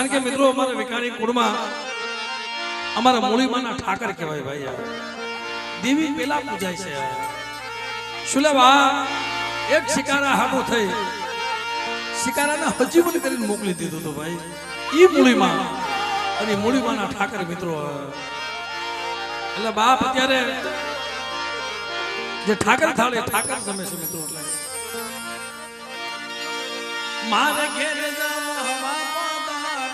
કારણ કે મિત્રો અમારા વિકાણી કુળમાં અમારા મૂળીમાના ઠાકર કહેવાય ભાઈ. દેવી પેલા પૂજાય છે. શુલેવા એક શિકારા હાટો થઈ શિકારાને હજીવન કરીને મોકલી દીધું તો ભાઈ ઈ મૂળીમાં અને મૂળીમાના ઠાકર મિત્રો. એટલે બાપ અત્યારે જે ઠાકર થાળે ઠાકર ગમે છે મિત્રો. એટલે મારે ઘેરે જાવ હવા પધારો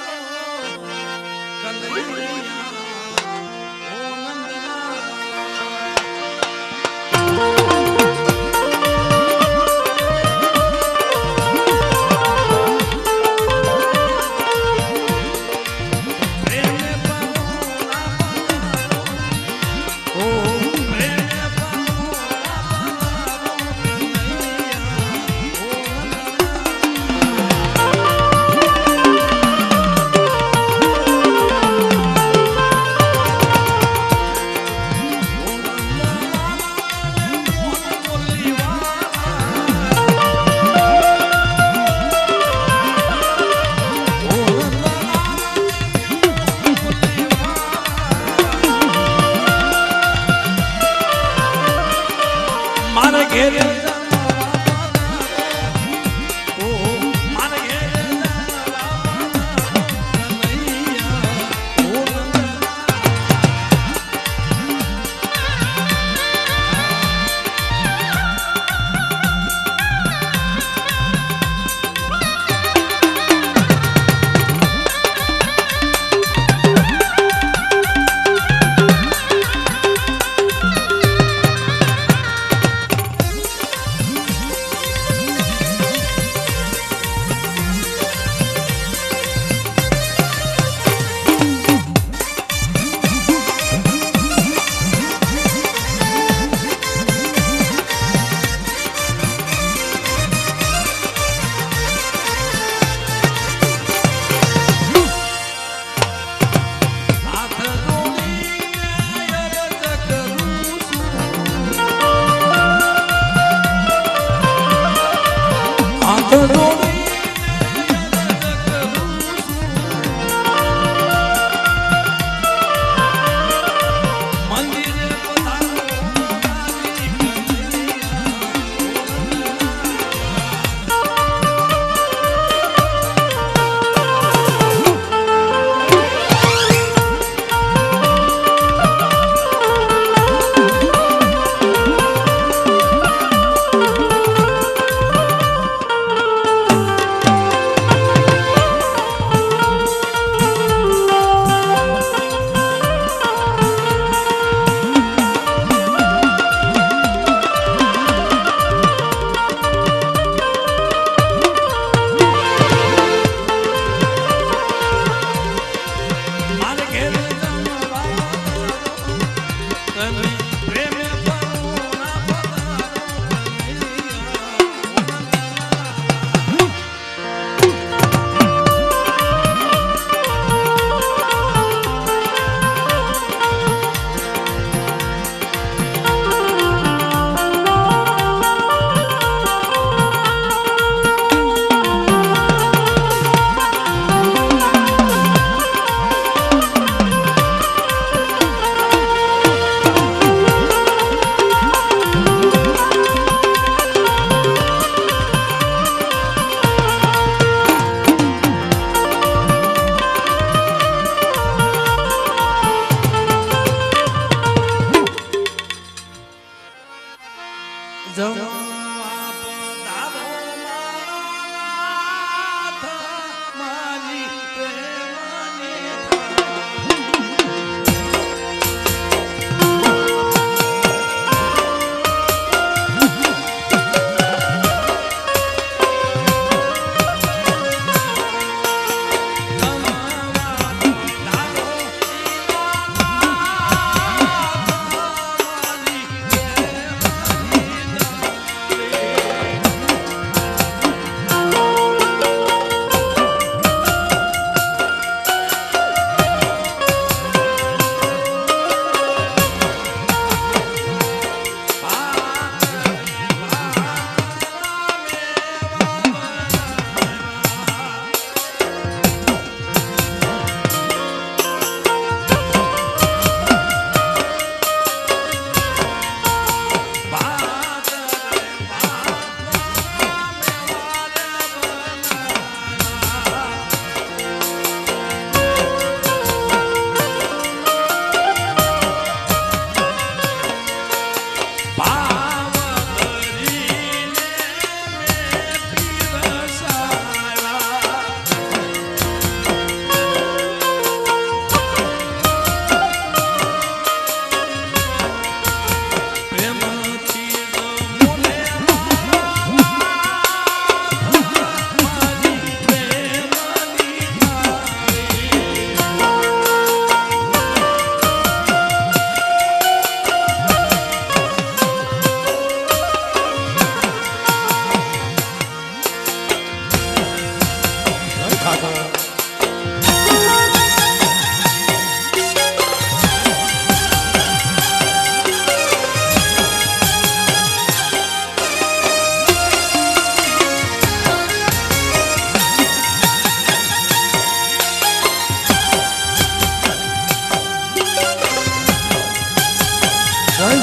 કનૈયા ઓ નંદના.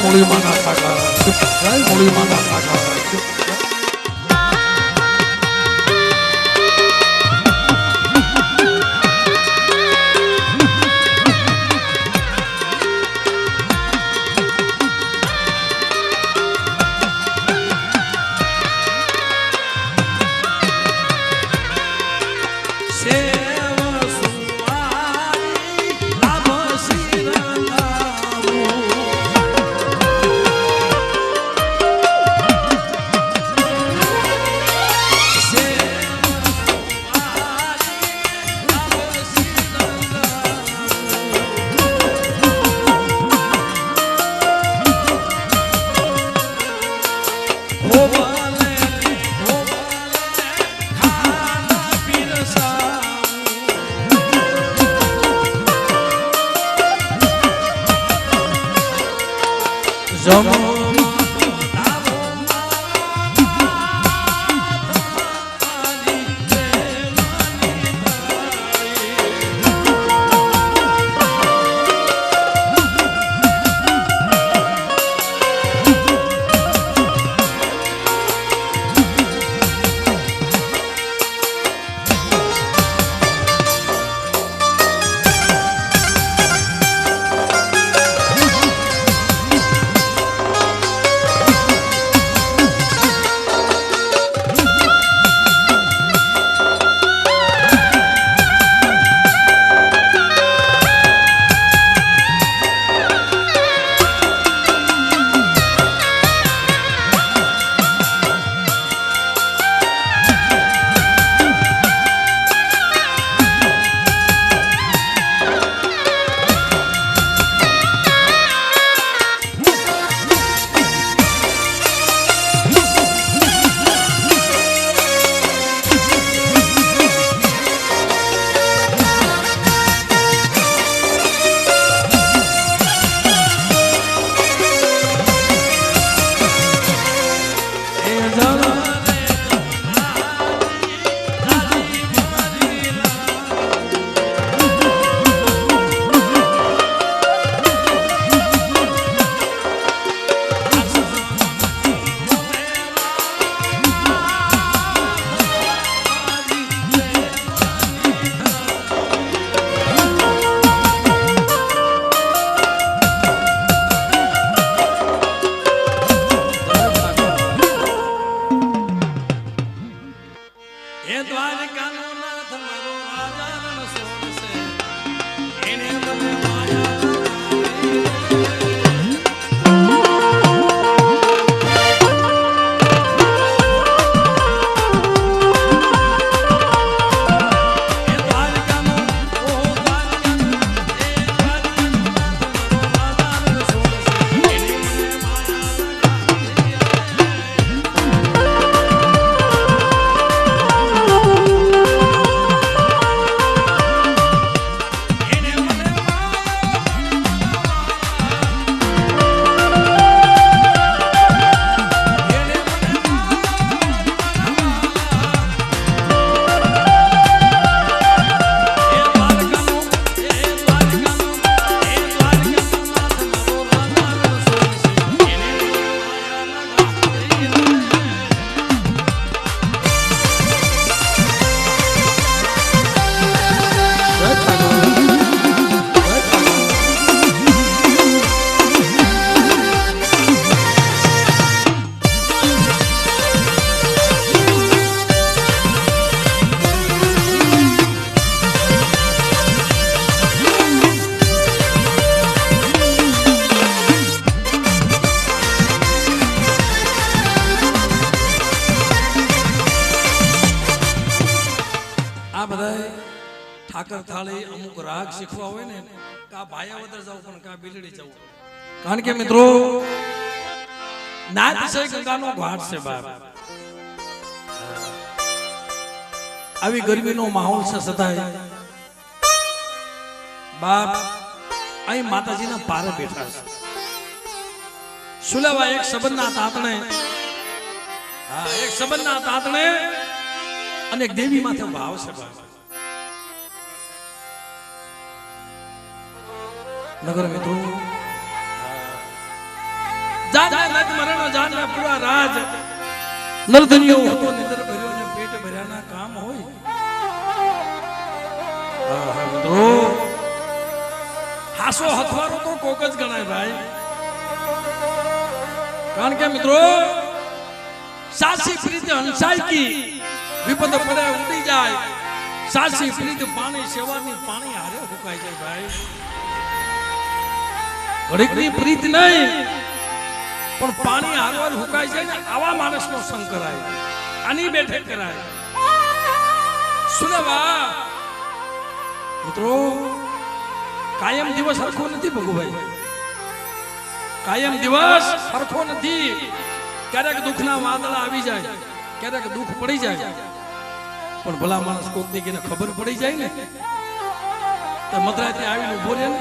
મૂળી માના ઠાકર, જય મૂળી માના ઠાકર. ઠાકર થાળી અમુક રાગ શીખવા હોય ને કા ભાયાવદર જાવ પણ કા બિલડી જાવ કારણ કે મિત્રો નાદ છે ગંગાનો ઘાટ છે બાપ આવી ગરમીનો માહોલ છે સદાય બાપ અહીં માતાજીના પારે બેઠા છે સુલેવા એક સંબંધના તાતણે એક સંબંધના તાતણે અને એક દેવી માથે ભાવ છે બાપ નગર મિત્રો જાને નદ મરણ જાને પૂરા રાજ નરધનિયો હતો નિદર ભર્યો ને પેટ ભર્યાના કામ હોય આહા મિત્રો હાસો હથવારો તો કોક જ ગણાય ભાઈ કારણ કે મિત્રો સાચી પ્રીત હંસાઈ કી વિપદ પડે ઉડી જાય સાચી પ્રીત પાણી સેવાની પાણી હારે ફૂંકાઈ જાય ભાઈ ઘડીકની પ્રીત નહીં પણ પાણી હારવાર ફૂંકાઈ જાય ને આવા માણસનો સંગ કરાય આની બેઠક કરાય સુનેવા મિત્રો કાયમ દિવસ સરખો નથી ભગુભાઈ કાયમ દિવસ સરખો નથી ક્યારેક દુઃખના વાદળા આવી જાય ક્યારેક દુઃખ પડી જાય પણ ભલા માણસ કોક ની કે ખબર પડી જાય ને તો મધરાતે આવીને ઉભો રહે ને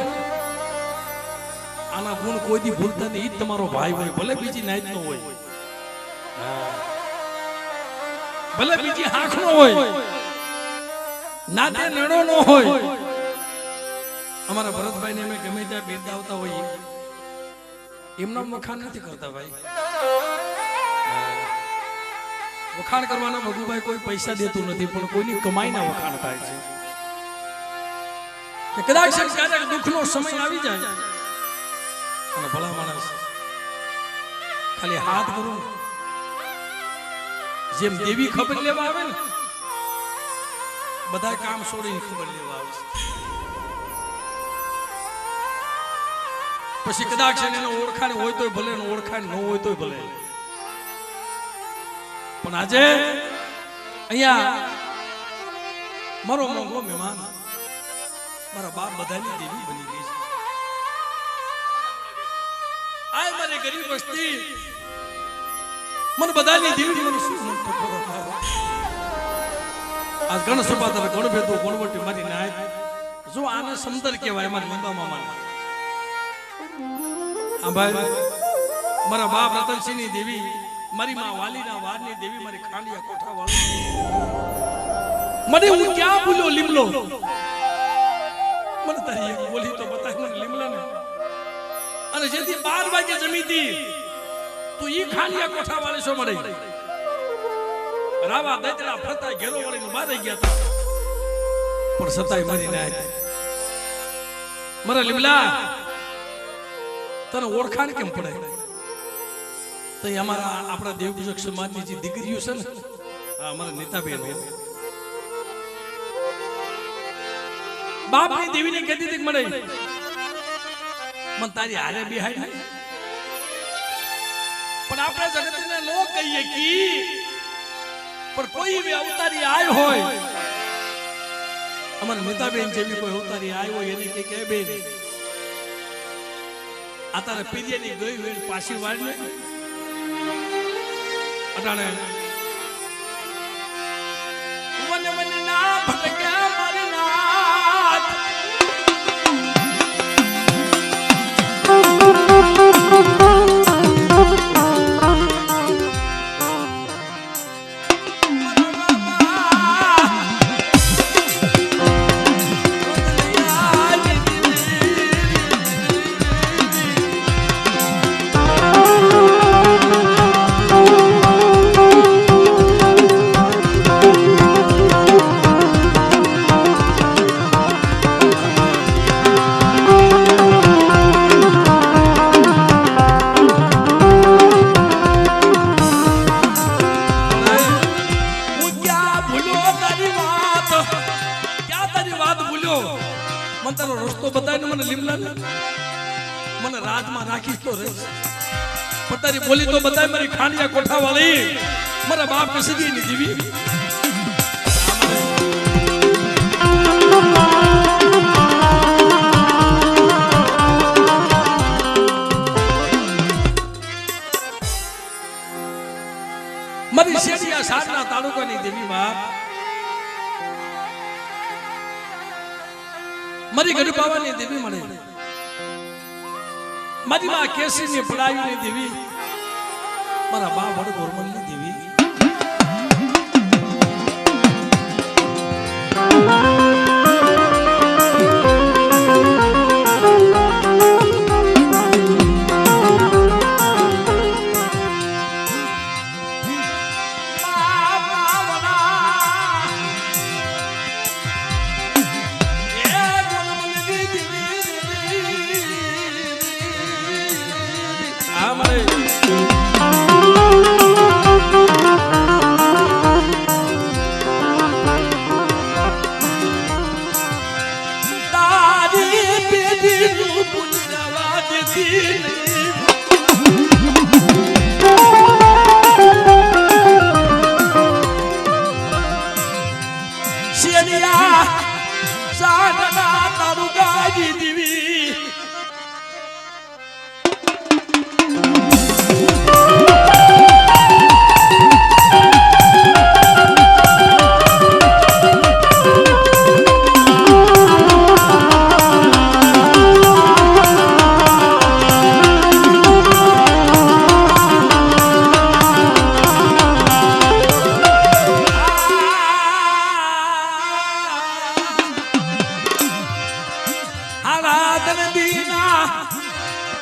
આના ગુણ કોઈ દી ભૂલતા નહીં ઈ તમારો ભાઈ હોય ભલે બીજી નાઈત નો હોય ભલે બીજી આંખ નો હોય નાતે નડો નો હોય અમારા ભરતભાઈ ને અમે ગમે ત્યાં બિરદાવતા હોઈએ એમના વખાણ નથી કરતા ભાઈ વખાણ કરવાના ભગુભાઈ કોઈ પૈસા દેતું નથી પણ કોઈની કમાઈના વખાણ થાય છે કે કદાચ ક્યારેક દુઃખનો સમય આવી જાય અને ભલા માણસ ખાલી હાથ કરું જેમ દેવી ખબર લેવા આવે ને બધા કામ છોડીને ખબર લેવા આવે પછી કદાચ એને ઓળખાણ હોય તોય ભલે ને ઓળખાણ ન હોય તોય ભલે પણ આજે અહીંયા મારો મોંઘો મહેમાન મારા બાપ બધાની દેવી બની ગઈ છે આ મારી ગરીબ વસ્તી મને બધાની દેવી મને શું આ ગણ સભાદર ગણ ભેદો ગણવટી મારી નાય જો આને સમદર કહેવાય મારા લીંબા મામા આ ભાઈ મારા બાપ રતનસિંહ ની દેવી મારી માં વાલીના વારની દેવી મારી ખાંડિયા કોઠા વાળી મને હું ક્યાં ભૂલ્યો લીમલો મને તારી એક બોલી તો બતાય મને લીમલા ને અને જેથી 12 વાગે જમીતી તું ઈ ખાંડિયા કોઠા વાળી છો મળે રાવા દૈતડા ફરતા ઘેરો વળીને મારી ગયા હતા પણ સતાય મારી નાય મારા લીમલા તને ઓળખાણ કેમ પડે તો અમારા આપણા દેવપૂજક સમાજની જે દીકરીઓ છે ને અમારા નીતાબેન બાપની દેવીને કહેતી હતી મને તારી હારે બિહાય ને પણ આપણે જગતને નો કહીએ કી પણ કોઈ બી અવતારી આય હોય અમારા નીતાબેન જેવી કોઈ અવતારી આય હોય એની કે કહે બેન આ તારે પીરિયાની ગઈ વેણ પાછી વાળને અટાણે મને મને ના ભટકે મારી નાથ રસ્તો બતાવીને મને લીમલા મને રાજમાં રાખી તો રે પણ તારી બોલી તો બતાય મારી ખાંડિયા કોઠા વાળી મારા બાપ કસી ની દીવી મારી શેરિયા સારના તાલુકાની દેવી બાપ મારી ગઢબાવાની દેવી મળે મારી માં કેસરીની પડાવીની દેવી મારા બા વડ ગોરમલની દેવી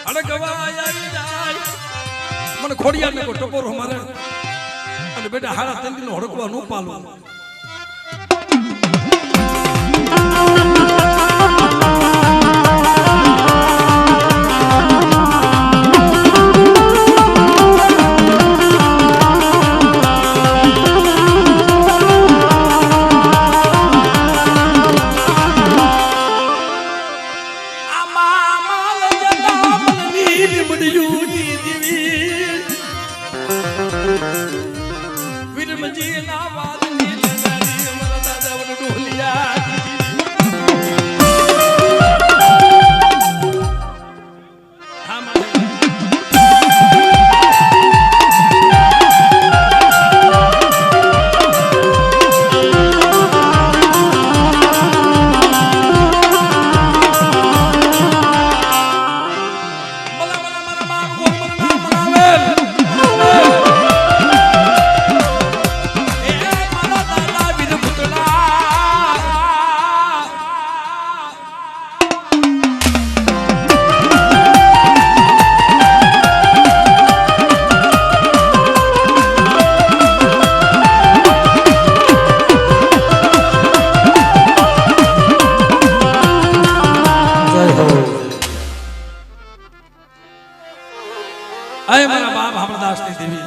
હડકવા આવી જાય મને ખોડિયા ને કો ટપોરો મારે અને બેટા હારા તેંદી નો હડકવા નો પાલો अय मारा बाप हमरदास की देवी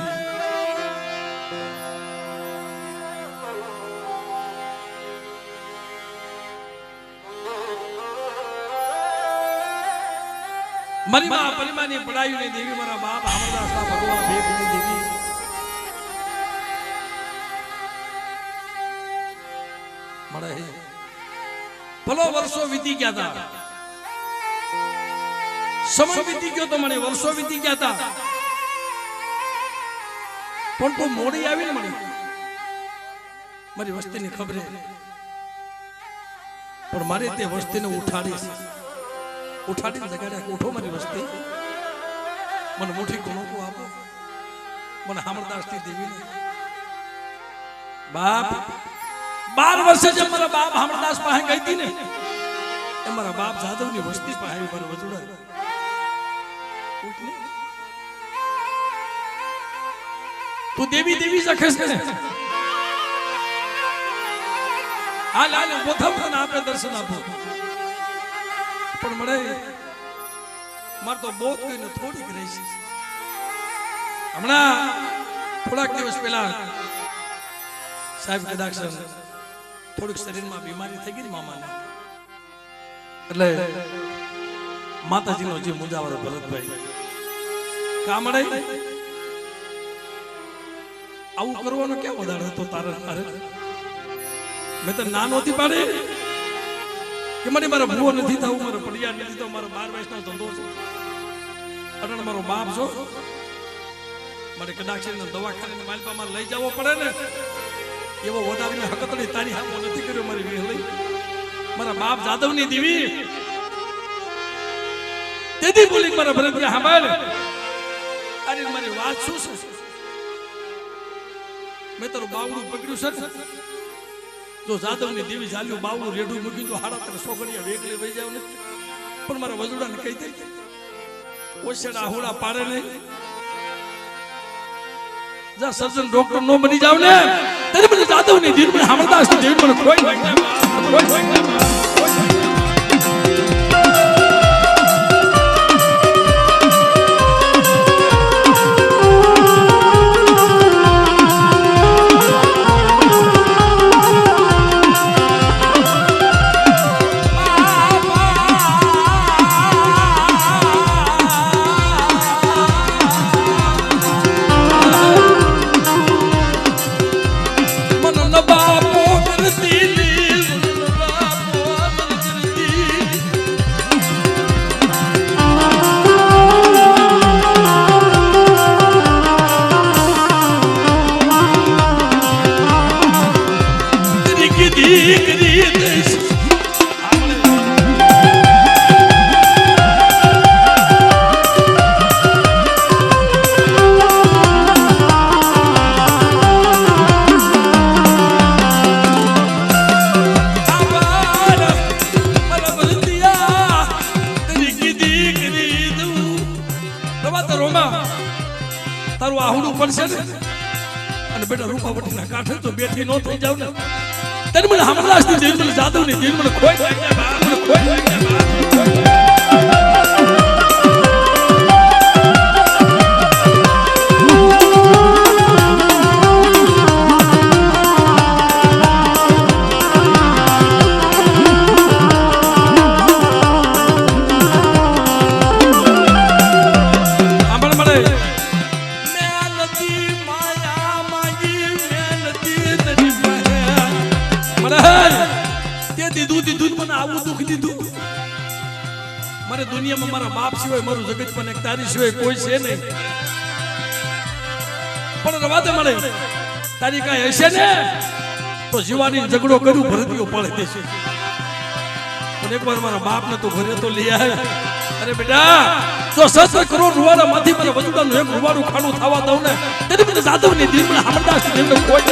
मरी मां परिमा ने पढ़ाई ने देवी मारा बाप हमरदास का भगवान भेख ने देवी मरे भलो वर्षों वीती गया था समय वीती गयो तो मने वर्षों वीती गया था पण तो मोड़ी आवी ने मने मारी वस्ती ने खबर है पण मारे ते वस्ती ने उठाड़ी जगाड़े उठो मारी वस्ती मन मुठी कोणो को आपो मन हमरदास की देवी ने बाप 12 वर्ष जब मारा बाप हमरदास पाहे गई थी ने ए मारा बाप जादव ની વસ્તી પાહે પર વજુડા तू देवी देवी जखस ने हाल हाल बोथम ने आपे दर्शन आपो पण मळे मार तो बहुत कोई ने थोड़ी रही છે हमणा થોડાક દિવસ પહેલા સાહેબ કદાક્ષન થોડીક શરીરમાં બીમારી થઈ ગઈ મામાને એટલે માતાજીનો જે મુંજાવાળો ભરતભાઈ કામડે આવું કરવાનો કેમ વધારે હતો તારે મેં તો ના નહોતી પાડે કે મને મારા ભૂવો નથી થવું મારો પડિયાર નથી થવું મારો 12 વર્ષનો ધંધો છે અટણ મારો બાપ છો મારે કદાક્ષને દવાખાને માલપામાં લઈ જવો પડે ને એવો વધારીને હકતડી તારી હામો નથી કર્યો મારી વેહ લઈ મારા બાપ જાદવની દેવી તેથી બોલી મારા ભરતભાઈ સાંભળ અરે મારી વાત શું છે મેં તારું બાવડું પકડ્યું છે જો જાદવની દેવી ચાલ્યું બાવડું રેડું મૂકી તો હાડા તને સોગડિયા વેગલે વહી જાવ ને પણ મારા વજુડાને કહી દે ઓછેડા હોડા પાડે નહીં જા સર્જન ડોક્ટર નો બની જાવ ને ત્યારે મને જાદવની દેવી મને हमरदास દેવી મને કોઈ રણમાં તારું આહુડું પડશે ને અને બેટા રૂપાવટીના કાંઠે તો બેઠી નો થઈ જાવ ને તને મને હમણાં દિલ મને જાદવની દિલ મને ખોઈ મારે દુનિયામાં મારા બાપ સિવાય મારું જગત પણ એક તારી સિવાય કોઈ છે નહીં પણ રવાદે મળે તારી કાંઈ હશે ને તો જીવાની ઝઘડો કર્યું ભરતીઓ પડે દેશે પણ એકવાર મારા બાપને તો ઘરે તો લઈ આવે અરે બેટા જો 17 કરોડ રૂવાડા માંથી મારા વજુડાનું એક રૂવાડું ખાનું થવા દઉં ને તેથી મને જાદવની દિલમાં હમણાં દિલને કોઈ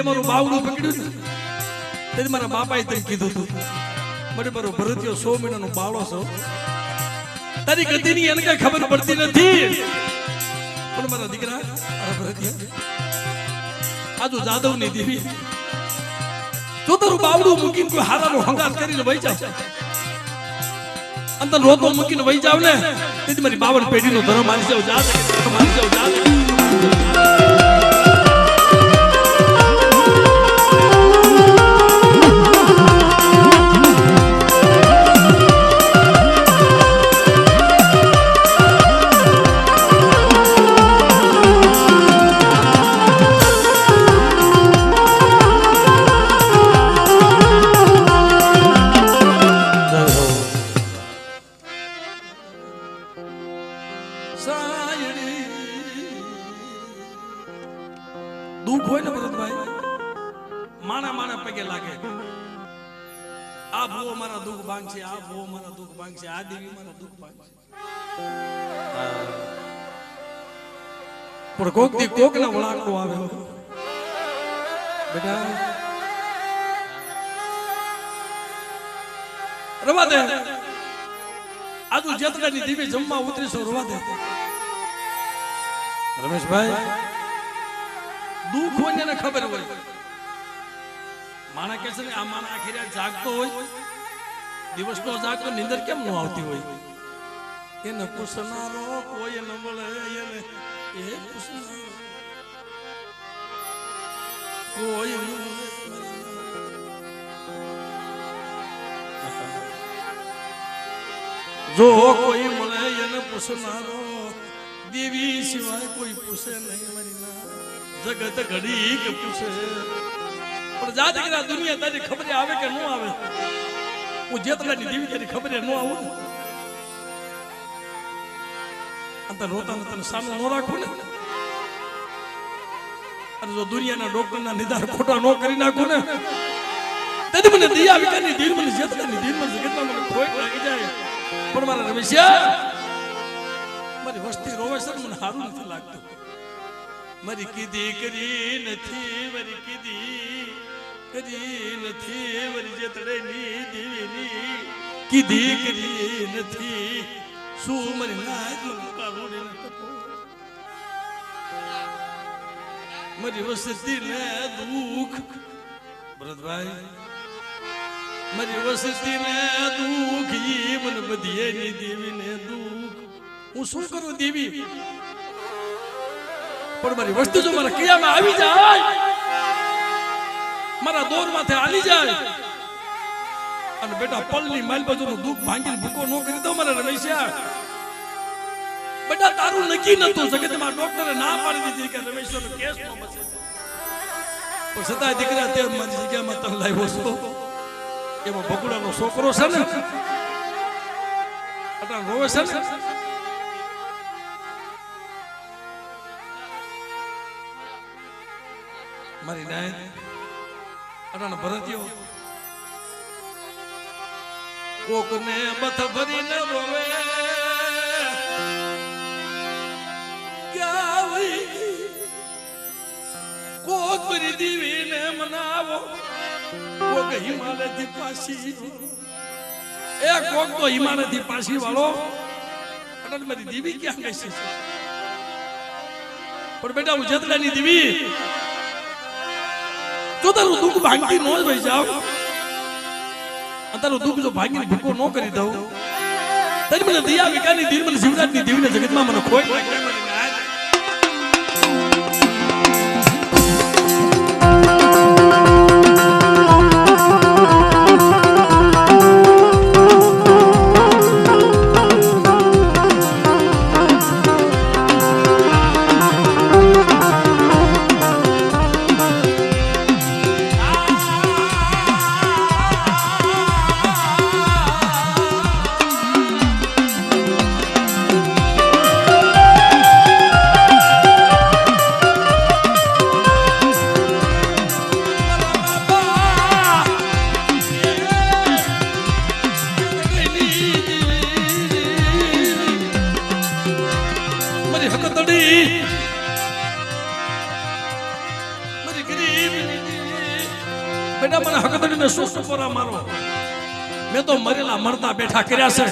મારું બાવડું પકડ્યું ને મારા બાપાએ તેમ કીધું હતું મને મારો ભરતીયો 100 મહિનાનો બાળો છો તારી ગતિની એને કઈ ખબર પડતી નથી પણ મારા દીકરા મારા ભરતીયા આજુ જાદવની દેવી જો તારું બાવડું મૂકીને કોઈ હારાનો હંગાર કરીને વહી જાય અંદર રોતો મૂકીને વહી જાવ ને તેથી મારી 52 પેઢીનો ધર્મ મારી જાવ જાત મારી જાવ જાત દુઃખ હોય ને ભરતભાઈ માણા માણા પગે લાગે આ ભૂવો મારા દુઃખ ભાંગ છે આ ભૂવો મારા દુઃખ ભાંગ છે આ દેવી મારા દુઃખ ભાંગ છે પણ કોક દી કોક ના વળાંકો આવે બેટા રવા દે આજુ જેતડાની દેવી જમવા ઉતરીશો રવા દે રમેશભાઈ દુઃખ હોય ને ખબર હોય માણા કે છે ને આ માણા આખી રાત જાગતો હોય દિવસનો જાગતો નિંદર કેમ ન આવતી હોય એને પૂછનારો કોઈ ન મળે એને એ પૂછનારો કોઈ ન જો કોઈ મળે એને પૂછનારો દેવી સિવાય કોઈ પૂછે નહીં મારી ના જગત ઘડી કે પૂછે પણ જાત કે દુનિયા તારી ખબર આવે કે ન આવે હું જેતલાની દેવી તારી ખબર ન આવું અંતર રોતા ને તને સામે ન રાખું ને અને જો દુનિયાના ડોક્ટરના નિદાન ખોટા ન કરી નાખું ને તેથી મને દયા વિકારની દિલ મને જેતલાની દિલ મને જગતમાં મને ખોટ લાગી જાય પણ મારા રમેશિયા મારી વસ્તી રોવે છે મને સારું નથી લાગતું મારી કીધી કરી નથી મારી કીધી કરી નથી મારી જેતડેની દેવીની કીધી કરી નથી શું મારી નાય કાળું ને ટકો મારી વસ્તી ને દુઃખ ભરતભાઈ મારી વસ્તી ને દુઃખ ઈ મને બધીએ ની દેવી ને દુઃખ હું શું કરું દેવી પણ મારી વસ્તુ જો મારા ક્રિયામાં આવી જાય મારા દોર માથે આલી જાય અને બેટા પલની માલ બાજુનું દુઃખ ભાંગીને ભૂકો ન કરી દો મારા રમેશિયા બેટા તારું નક્કી નતું જગતમાં ડોક્ટરે ના પાડી દીધી કે રમેશનો કેસ ન બચે પણ છતાંય દીકરા તે મારી જગ્યામાં તને લાવ્યો છો એમાં બકુડાનો છોકરો છે ને અટા રોવે છે ને મારી નાય અટાનો ભરત્યો કોક ને બથ ભરીને રોવે કોક ભરી દીવીને મનાવો કોક હિમાલયથી પાછી એ કોક તો હિમાલયથી પાછી વાળો અટલ મારી દીવી ક્યાં ગઈ છે પણ બેટા હું જતલાની દીવી જો તારું દુઃખ ભાંગી ન જ વહી જાવ તારું દુઃખ જો ભાંગીને ભૂકો ન કરી દઉં તરી મને દિયા વિકાની દીર મને શિવરાજની દેવીને જગતમાં મને ખોટ લાગે મેં તો મરેલા મરતા બેઠા કર્યા છે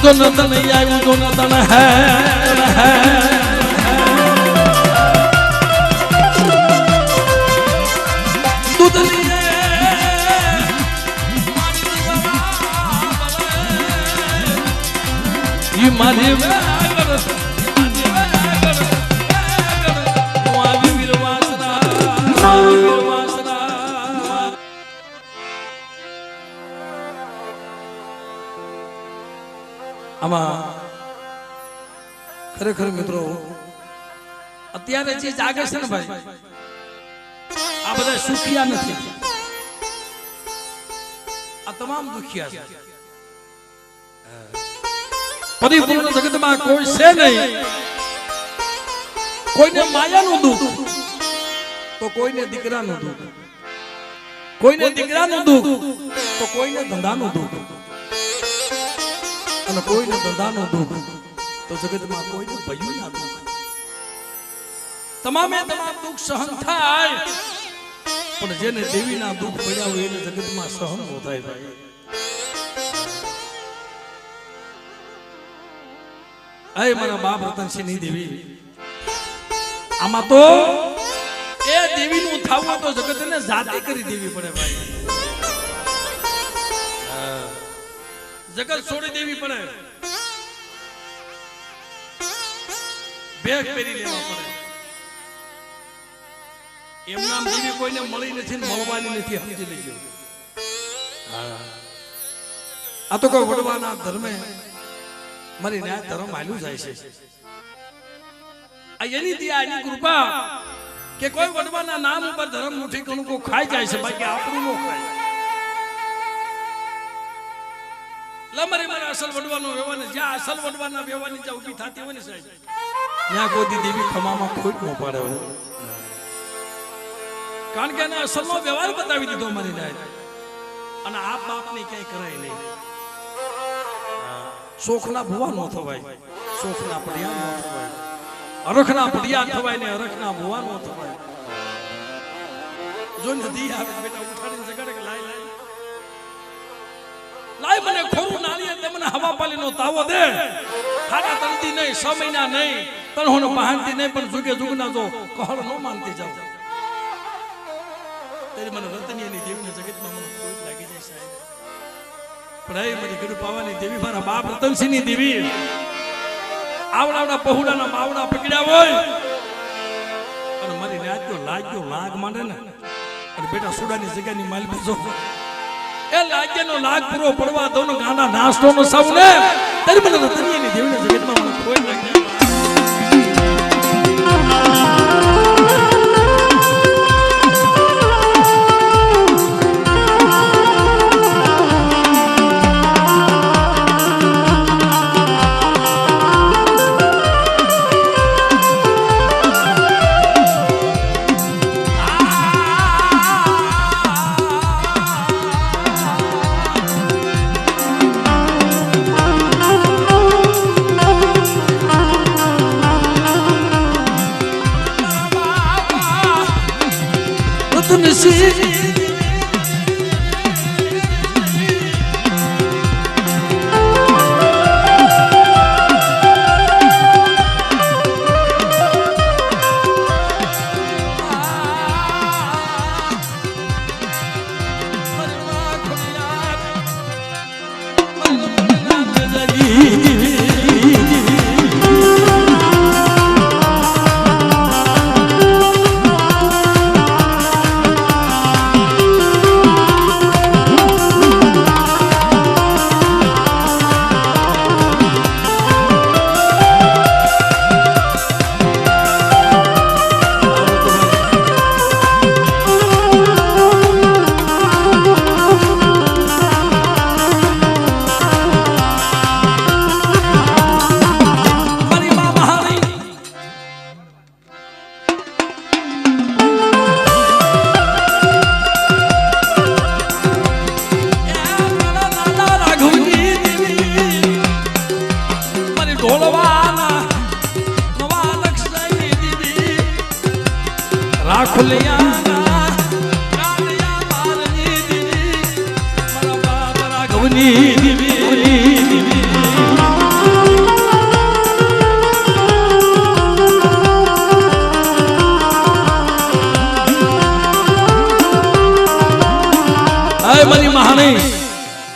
जो नंदन आयु जो नंदन है दूध लिए ये मारी खरेखर मित्रों અત્યારે જે જાગે છે ને ભાઈ આ બધા સુખિયા નથી આ તમામ દુખિયા છે પરિપૂર્ણ જગતમાં કોઈ છે નહીં કોઈને માયાનું દુઃખ તો કોઈને દીકરાનું દુઃખ કોઈને દીકરાનું દુઃખ તો કોઈને ધંધાનું દુઃખ અને કોઈને ધંધાનું દુઃખ તો જગતમાં કોઈને ભયું ના દુઃખ તમામે તમામ દુઃખ સહન થાય પણ જેને દેવીના દુઃખ પડ્યા હોય એને જગતમાં સહન ન થાય ભાઈ અય મારા બાપ રતનસિંહની દેવી આમાં તો એ દેવીનું થાવું તો જગતને જાતિ કરી દેવી પડે ભાઈ જગત છોડી દેવી પડે બેગ પહેરી લેવા પડે એમ નામ દેવી કોઈને મળી નથી ને મળવાની નથી સમજી લેજો આ તો કોઈ વડવાના ધર્મે મારી ન્યાય ધર્મ હાલ્યું જાય છે આ એની દયા એની કૃપા કે કોઈ વડવાના નામ ઉપર ધર્મ મુઠી કોનું કો ખાઈ જાય છે બાકી આપણું નો ખાય લમરે મારા અસલ વડવાનો વ્યવહાર જ્યાં અસલ વડવાના વ્યવહારની જ્યાં ઊભી થતી હોય ને સાહેબ ત્યાં કોઈ દેવી ખમામાં ખોટ ન પાડે હોય કારણ કે એને અસલનો વ્યવહાર બતાવી દીધો મારી ન્યાય અને આ બાપને ક્યાંય કરાય નહીં શોખના ભુવા નો થવાય શોખના પડિયા નો થવાય અરખના પડિયા થવાય ને અરખના ભુવા નો થવાય જો નદી આવે બેટા ઉઠાડીને જગાડે કે લાય લાય લાય મને ખોરું નાળીએ તે મને હવા પાલીનો તાવો દે ખાડા તરતી નહીં 6 મહિના નહીં તણહોનો બહાનતી નહીં પણ જુગે જુગના જો કહળ નો માનતી જાવ તેરી મને રતનીની દેવીને જગતમાં મને કોઈ લાગી જાય સાહેબ પણ એ મારી ગુરુ પાવાની દેવી મારા બાપ રતનસિંહની દેવી આવડાવડા પહોડાના માવડા પકડ્યા હોય અને મારી રાત્યો લાગ્યો લાગ માંડે ને અને બેટા સુડાની જગ્યાની માલ બેસો એ લાગ્યાનો લાગ પૂરો પડવા દો ને ગાંડા નાસ્તો નો સાવ ને તારી મને રતનીની દેવીને જગતમાં મને કોઈ લાગી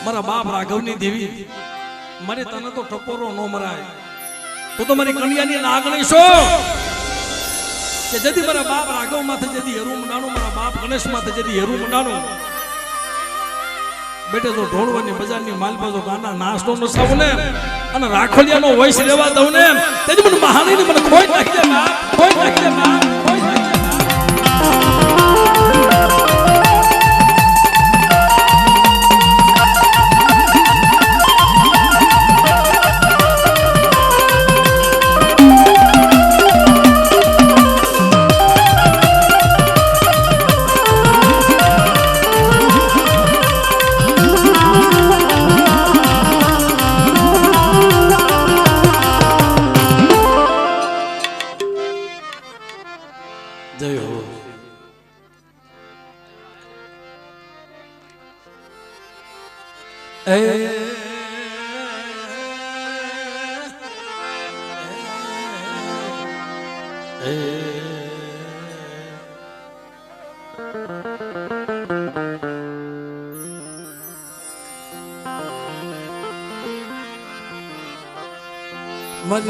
મારા બાપ રાઘવની દેવી મારે તને તો ટપોરો નો મરાય તું તો મારી કન્યાની નાગણી છો કે જદી મારા બાપ રાઘવ માથે જદી હેરું મંડાણું મારા બાપ ગણેશ માથે જદી હેરું મંડાણું બેટે તો ઢોળવાની બજારની માલબાજો ગાના નાસ્તો નો સાવ ને અને રાખોલિયાનો વૈશ લેવા દઉં ને તેજી મને મહાની મને કોઈ નાખી દે બાપ કોઈ નાખી દે બાપ કોઈ નાખી દે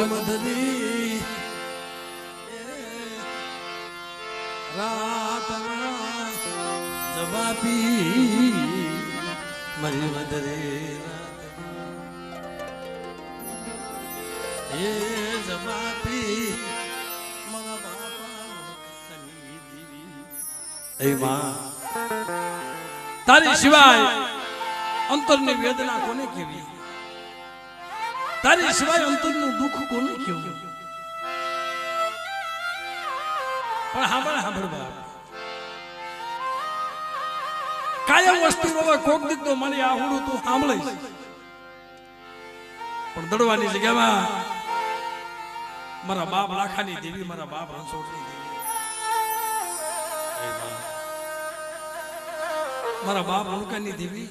મધરી રાતના જવાબી મરી મધરી એ જવાબી મારા બાપા એ માં તારી સિવાય અંતરની વેદના કોને કેવી તારી સિવાય અંતરનું દુઃખ કોને કેવું પણ સાંભળ બાપ કાયમ વસ્તુ રોવે કોક દીક તો મને આહુડું તું સાંભળીશ પણ દડવાની જગ્યામાં મારા બાપ લાખાની દેવી મારા બાપ રણછોડની દેવી મારા બાપ મુલકાની દેવી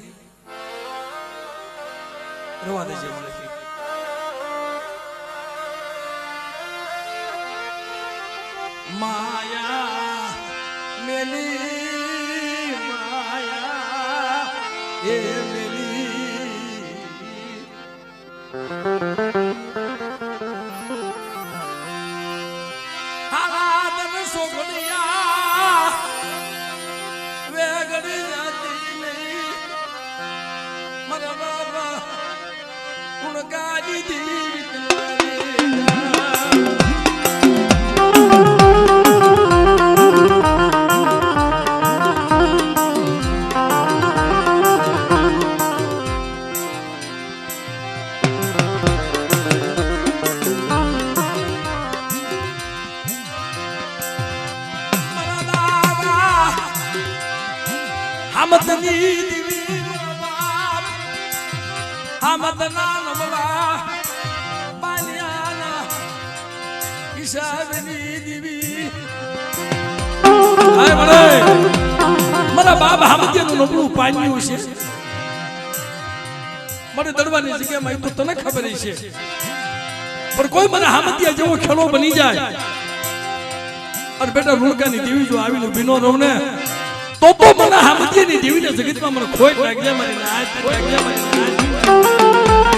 રવા દેજે મને માયા મેલી માયા એ મેલી હાલાદન સોગડિયા વેગડી જાતી નહીં મારા બાબા ઉણગાડી દીવી હામદની દીવી બાપ હામદના નમલા પાલિયાના હિસાબની દીવી આય મળે મારા બાપ હામદિયાનું નબળું પાન્યું છે મને દડવાની જગ્યામાં તો તને ખબર છે પણ કોઈ મને હામદિયા જેવો ખેલો બની જાય અને બેટા રૂણકાની દેવી જો આવીને ભીનો રહું ને તો મને હામદિયાની દેવીના જગતમાં મને ખોટ લાગ્યા મારી નાચ લાગ્યા મારી નાચ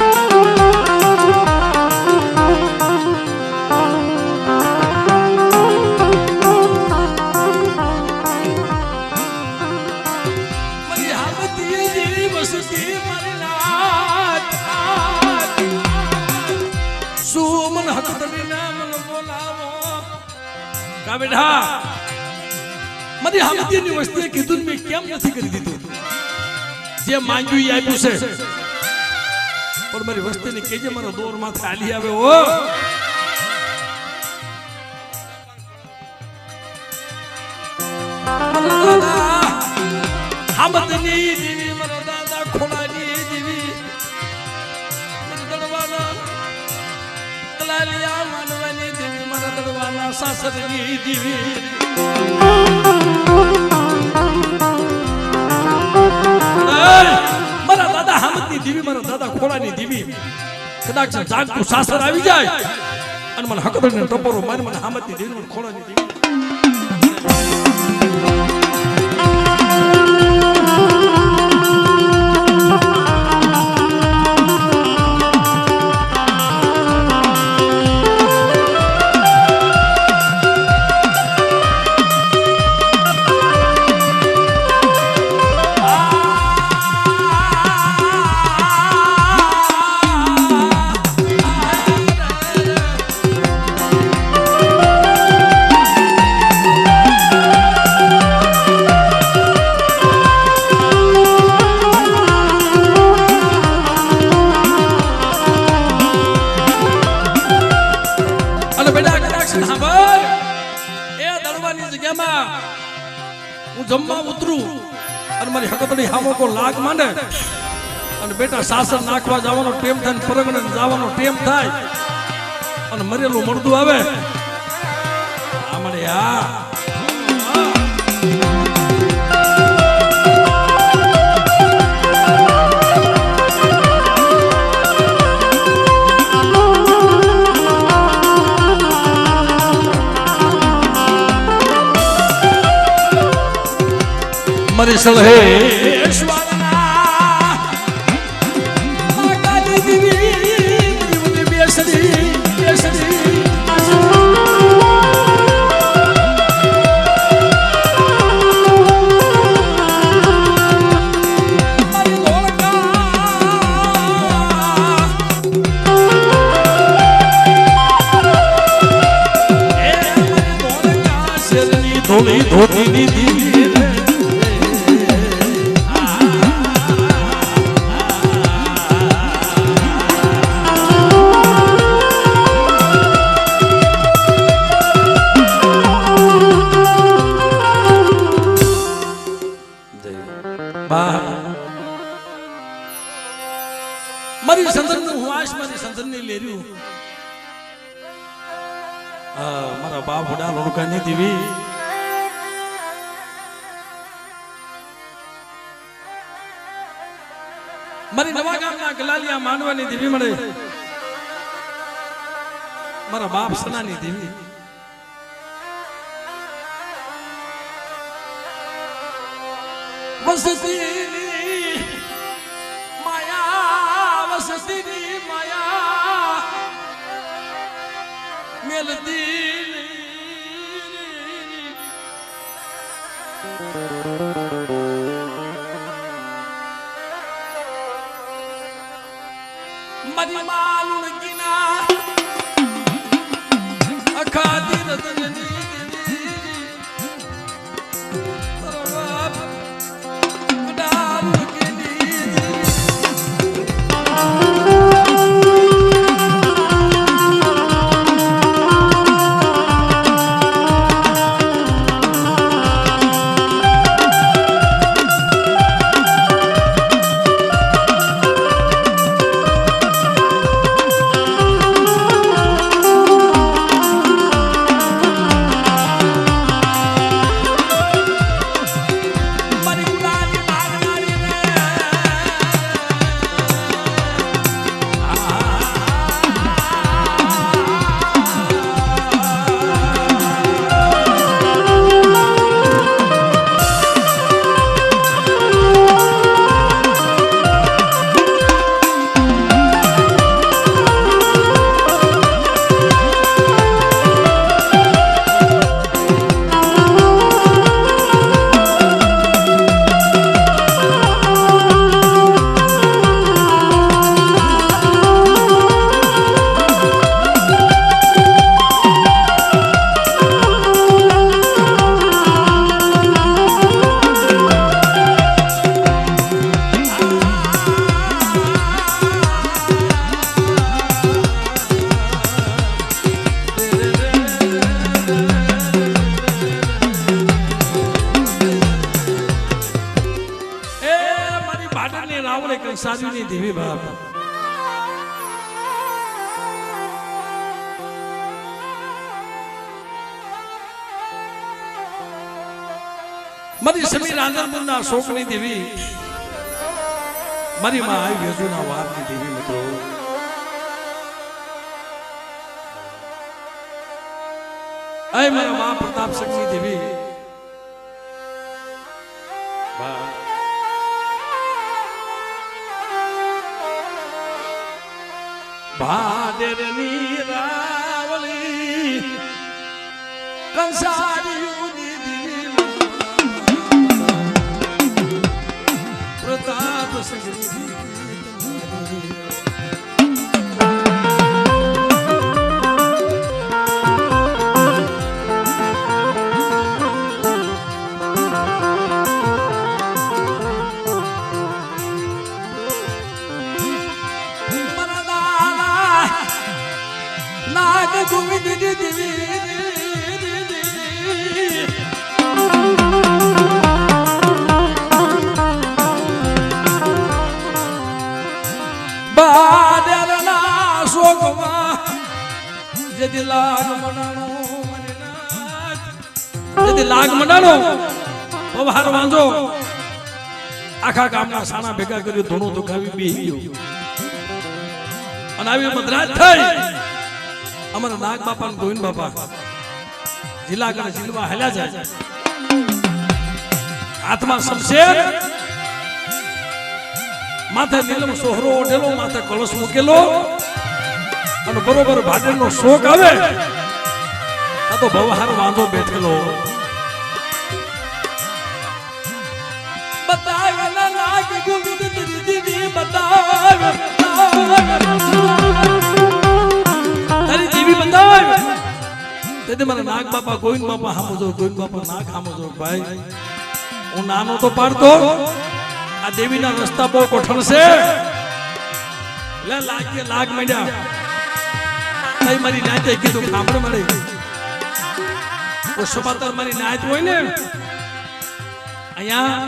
મારી હામદિયાની વસતી મારી નાચ શું મન હક તરી નામ બોલાવો કા બેઠા મારી હામદિયાની વસ્તીએ કીધું મેં કેમ નથી કરી દીધું જે માંગ્યું એ આપ્યું છે પણ મારી વસ્તીને કેજે મારો દોર માં ખાલી આવે ઓ હામદની દેવી મારા દાદા ખોડાની દેવી દડવાના કલાલિયા માનવાની દેવી મારા દડવાના સાસરની દેવી મારા દાદા હામદની દેવી મારા દાદા ખોડાની દેવી કદાચ જાગતું સાસર આવી જાય અને મને હકડને ટપોરો મારી મને હામદની દેવી મને ખોડાની દેવી જમવા ઉતરું અને મારી હકતડી હામો કો લાગ માંડે અને બેટા સાસર નાખવા જવાનો ટેમ થાય પરગણે જવાનો ટેમ થાય અને મરેલું મળતું આવે આ મળે આ મારી સલહે ધોળી ધોતીની દીવી મારી સંદનનું હુવાશ મારી સંદનની લેર્યું મારા બાપ વડા લોકાની દેવી મારી નવા ગામના ગલાલિયા માંડવાની દેવી મળે, મારા બાપ સનાની દેવી, વસતીની માયા, વસતીની માયા મેલતી મારી માલુણ ગીના અખાદી રતનની સાજુની દેવી બાપ મારી સમીર આનંદપુરના શોકની દેવી, મારી માં આવી વેજુના વારની દેવી મિત્રો, આય મારા મા પ્રતાપ સિંહની દેવી ભાદરની રાવલી કંસારીયુની દેવી પ્રતાપ સિંહની ગોવિંદ દેવી બાદરના શોકમાં જેથી લાગ મનાણો જેથી લાગ મનાણો બહાર વાંધો આખા ગામના સાના ભેગા કર્યું, ધૂણું તો ખાવી બેહી ગયો અને આવી મદ્રાજ થઈ અમારા નાગ બાપા ને ગોવિંદ બાપા જિલ્લા કરે જિલ્લામાં હેલા જાય, હાથમાં શમશેર, માથે નીલમ સોહરો ઓઢેલો, માથે કળશ મૂકેલો અને બરોબર ભાડેનો શોક આવે આ તો ભવહાર વાંધો બેઠેલો. બતાવેલા નાગ ગોવિંદ દેવી બતાવ તારી દેવી બંધાવ તેથી મારા નાગ બાપા ગોવિંદ બાપા હામજો, ગોવિંદ બાપા નાગ હામજો. ભાઈ હું નાનો તો પાડતો, આ દેવીના રસ્તા બહુ કોઠણ છે, લે લાગે લાગ માંડ્યા તઈ મારી નાતે કીધું ખામડ મળે ઓ સપાતર મારી નાત હોય ને અહીંયા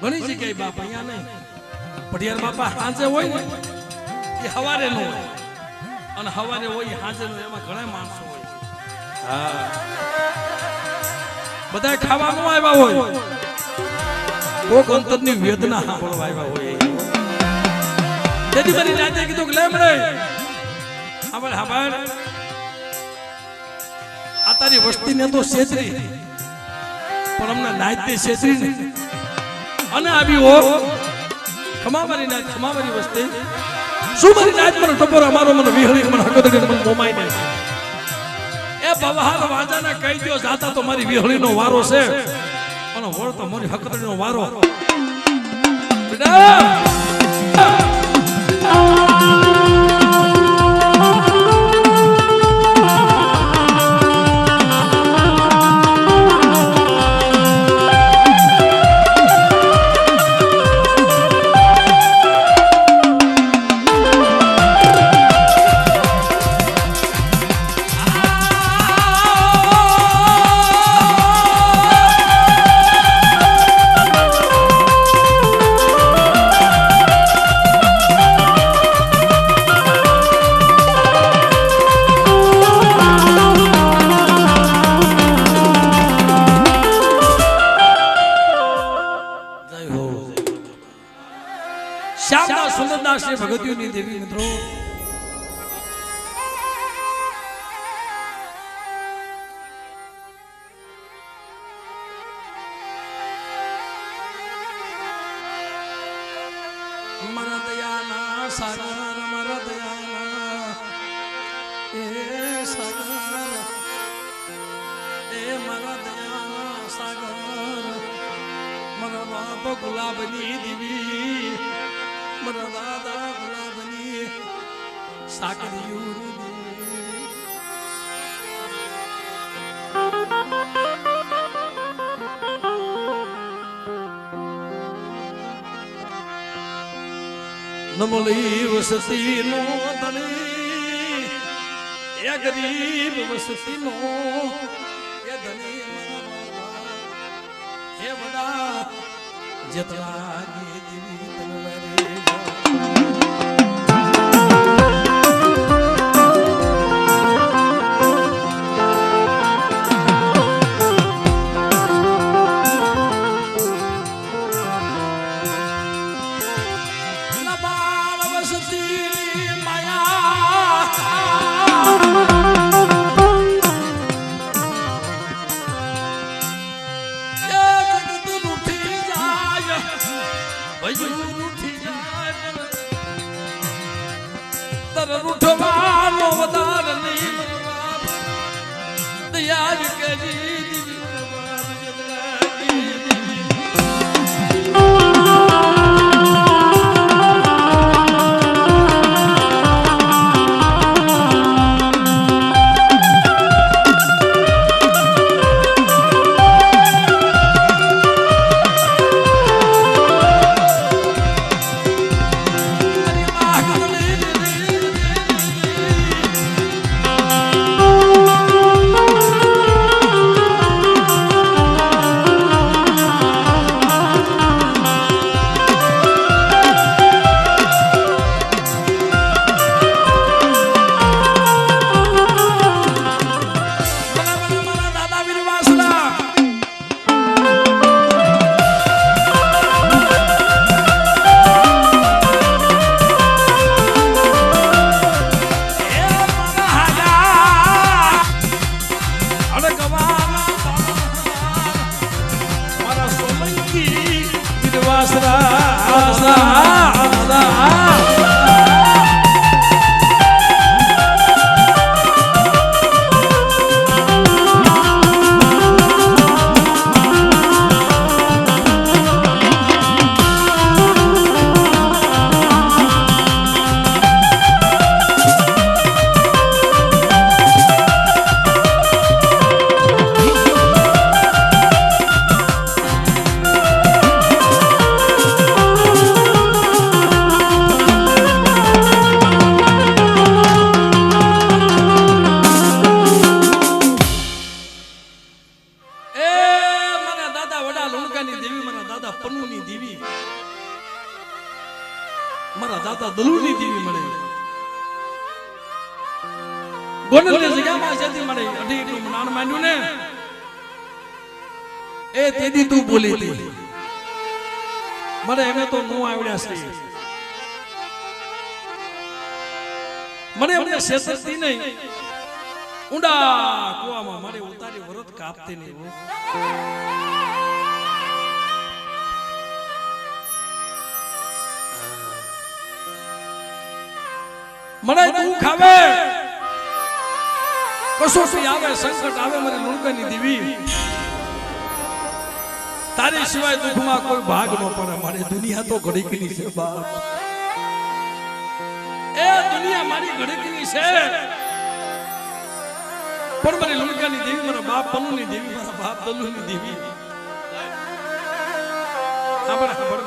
ઘણી જગ્યાએ બાપ અહીંયા નહીં, પઢિયાર બાપા હાંજે હોય ને એ હવારે નો હોય અને હવારે હોય હાંજે નો, એમાં ઘણા માણસો હોય. હા બધા ખાવાનું આવ્યા હોય કોક અંતરની વેદના સાંભળવા આવ્યા હોય તેથી મારી જાતે કીધું કે લે મળે સાંભળ સાંભળ આ તારી વસ્તીને તો છેતરી પણ અમને નાચતે છેતરી ને અને આવી હો ખમા મારી નાચ ખમા મારી વસ્તી શું મારી નાચ મને ટપોર અમારો મને વિહળી મને હકદડી મને મોમાઈ ને એ બવહાર વાજાને કહી દો જાતા તો મારી વિહળીનો વારો છે અને વળ તો મારી હકદડીનો વારો બેટા ભગતીઓની દેવી મિત્રો મારા દયાના સાગર મારા દયાના એ સાગર એ મારા દયાના સાગર મારા બાપ ગુલાબની દેવી મારા દાદા ગુલાબની સાકરીઓની નમલી વસતી નો ધની એ ગરીબ વસતી નો એ ધની હે વડા જેતલા દેવી રૂઠવાનો વધાર નહીં દયાલ કરી મારા દાદા દલુની દેવી મળે ગોંડલની જગ્યામાં જેથી મળે અઢી નું નામ માંડ્યું ને એ તેદી તું બોલી હતી મને એને તો નો આવડ્યા છે મને એમને શેતરતી નહીં ઊંડા કુવામાં મારે ઉતારી વરત કાપતી નહીં મને દુઃખ આવે કસોટી આવે સંકટ આવે મને લુણકાની દેવી તારી સિવાય દુઃખમાં કોઈ ભાગ ન પડે મારી દુનિયા તો ઘડીકની છે બાપ એ દુનિયા મારી ઘડીકની છે પણ મારી લુણકાની દેવી મારા બાપ પનુની દેવી મારા બાપ દલુની દેવી ખબર ખબર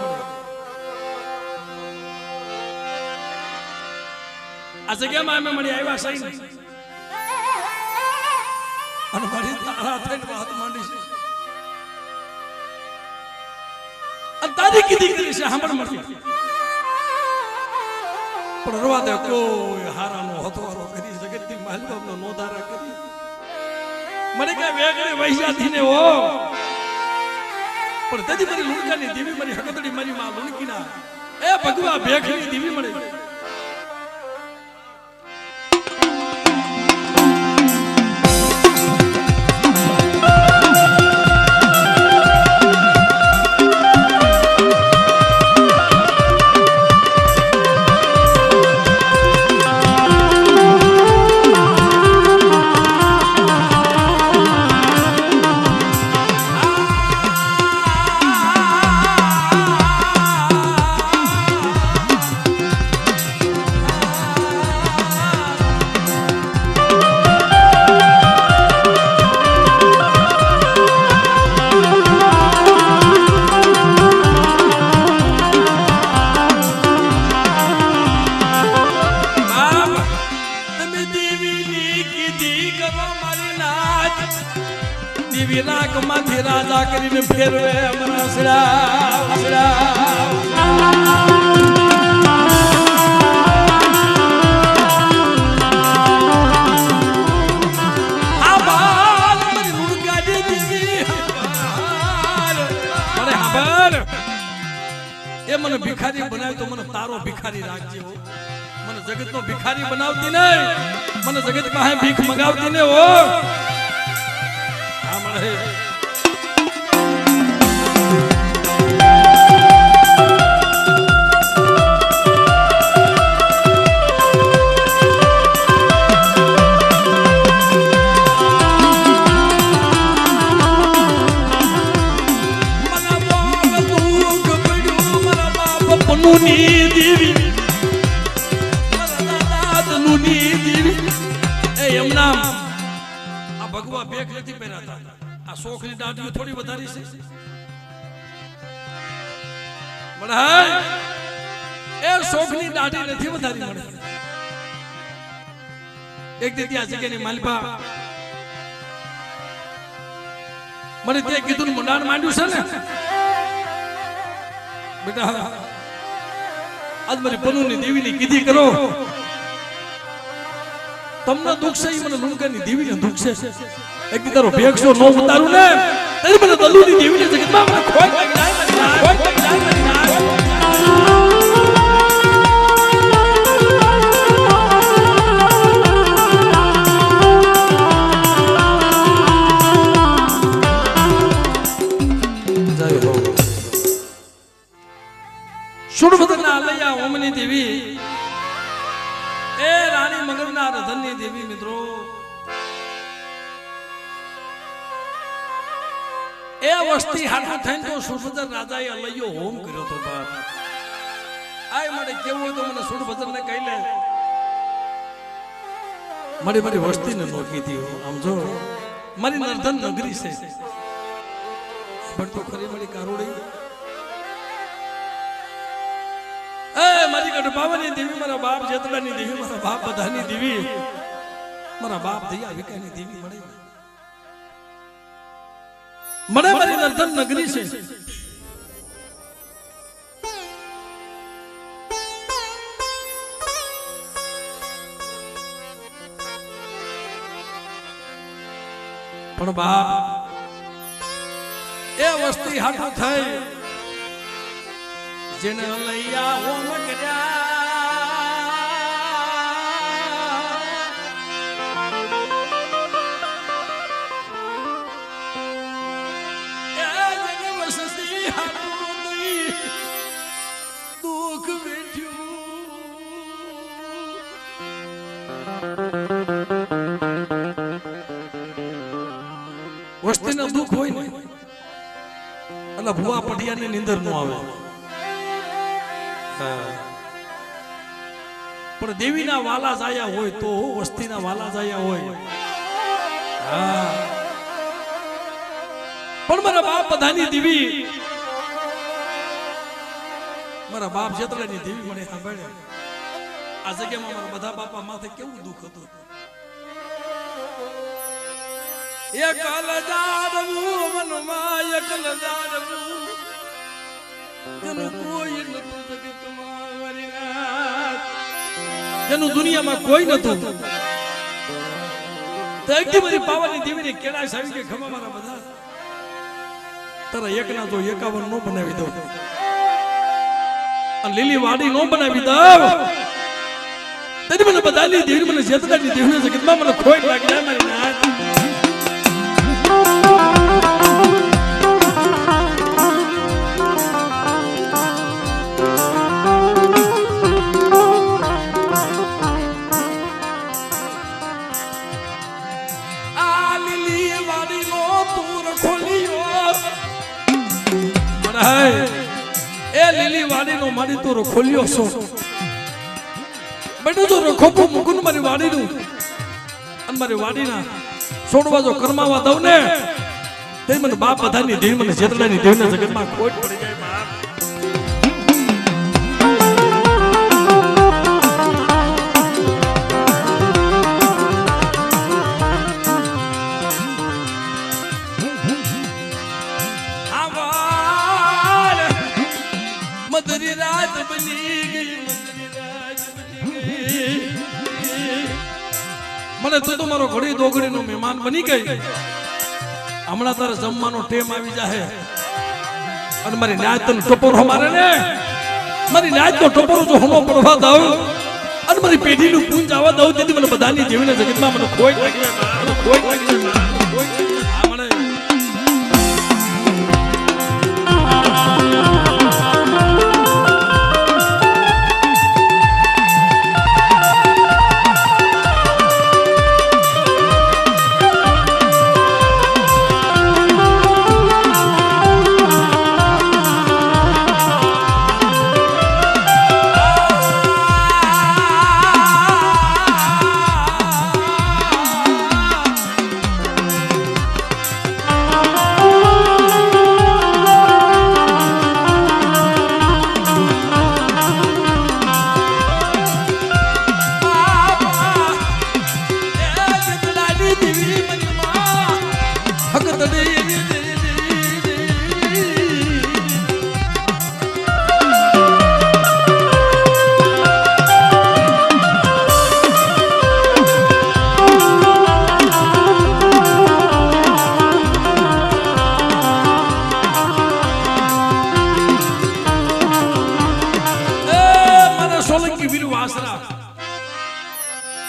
આ જગ્યામાં અમે મળી આવ્યા સહી અને મારી તારા થઈને વાત માંડી છે અને તારી કીધી કરી છે સાંભળ મળતી પણ રવા દે કોઈ હારાનો હથવારો કરી જગતની માલબાબનો નોધારા કરી મને કઈ વેગળે વૈશાથી ને હો પણ તેથી મારી લુણકાની દેવી મારી હકતડી મારી માં લુણકીના એ ભગવા ભેખની દેવી મળે રાજા કરીને ફેરવે અમારા એ મને ભિખારી બનાવી તો મને તારો ભિખારી રાખજે મને જગત નો ભિખારી બનાવતી નહીં મને જગત પાસે ભીખ મંગાવતી ને હો હા મને ભગવા બેગ નથી પહેરાતા આ શોખની દાઢીઓ થોડી વધારી છે મળે એ શોખની દાઢી નથી વધારી મળે એક દી ત્યાં જગ્યાની માલપા મને ત્યાં કીધું મંડાણ માંડ્યું છે ને બેટા આજ મારી પનુની દેવીની કીધી કરો તમને દુઃખ છે મને લુણકાની દેવીને દુઃખ છે એક દી તારો ભેગસો નો ઉતારું ને તને મને દલુની દેવીને જગતમાં મને ખોટ લાગી જાય સુરભદ્રના લૈયા ઓમની દેવી એ રાણી મંગળના રધનની દેવી મિત્રો એ વસ્તી હાથમાં થઈને તો સુરભદ્ર રાજાએ અલૈયો હોમ કર્યો તો બાપ આય મને કેવું હોય તો મને સુરભદ્રને કહી લે મારી વસ્તીને નોકી દી આમ જો મારી નર્ધન નગરી છે પણ તો ખરી મારી કારોડી એ મારી ગઢપાવાની દેવી મારા બાપ જેતડાની દેવી મારા બાપ બધાની દેવી મારા બાપ દયા વિકાની દેવી મળે મને મારી નર્ધન નગરી છે પણ બાપ એ વસ્તી હાથો થઈ જેને લૈયા હોમ કર્યા દુઃખ વેઠ્યું વસ્તીના દુઃખ હોય ને એટલે ભુવા પઢિયાની નીંદર નો આવે પણ દેવીના વાલા જાયા હોય તો વસ્તીના વાલા જાયા હોય પણ મારા બાપ બધાની દેવી મારા બાપ જેતરાની દેવી મને સાંભળે આ જગ્યામાં મારા બધા બાપા માથે કેવું દુઃખ હતું એકલ જાડવું મનમાં એકલ જાડવું જેનું કોઈ નતું જગતમાં વરિનાથ જેનું દુનિયામાં કોઈ નતું તો એકદી મારી પાવાની દેવીને કેળા સાવી કે ખમા મારા બધા તારા એકના તો 51 નો બનાવી દો અને લીલી વાડી નો બનાવી દો તેથી મને બધાની દેવી મને જેતરાની દેવીને જગતમાં મને ખોટ લાગી જાય મારી નાથ એ લીલી વાડી નો મારી તો ખોલ્યો છો બેટું તો ખોપો મુકુન મારી વાડી નું અને મારી વાડી ના છોડવા જો કરમાવા દઉં ને તે મને બાપ બધાની દેવી મને જેતરાની દેવીના જગતમાં ખોટ પડી જાય બાપ મધરી રાત બની ગઈ મને તું તો મારો ઘડી દોગડી નો મહેમાન બની ગઈ હમણાં તારે જમવાનો ટેમ આવી જાય અને મારી નાચ તને ટપોરો મારે ને મારી નાચ તો ટપોરો જો હમો પડવા દઉં અને મારી પેઢીનું પૂંજ આવવા દઉં તેથી મને બધાની જીવને જગતમાં મને કોઈ લાગી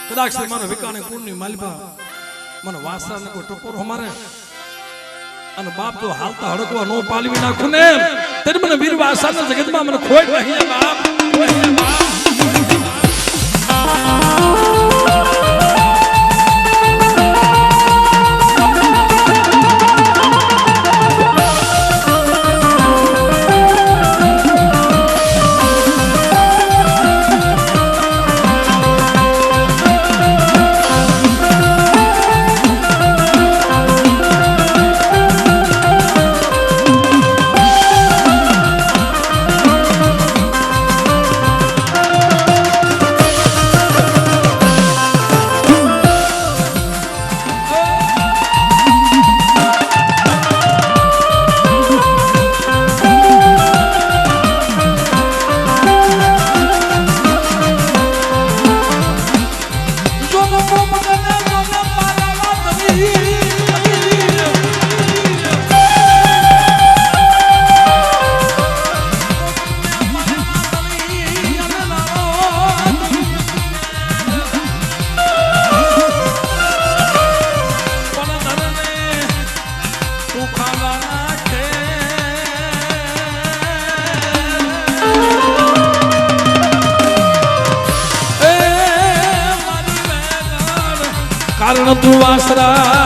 કદાચ મારો વિકાને કુળની માલિકા મને વાસરા ને કોઈ ટકોર અમારે અને બાપ તો હાલતા હડકવા નો પાલવી નાખું ને તેને મને વીર વાસરા જગતમાં મને ખોટ નહીં બાપ કારણ તું આશરા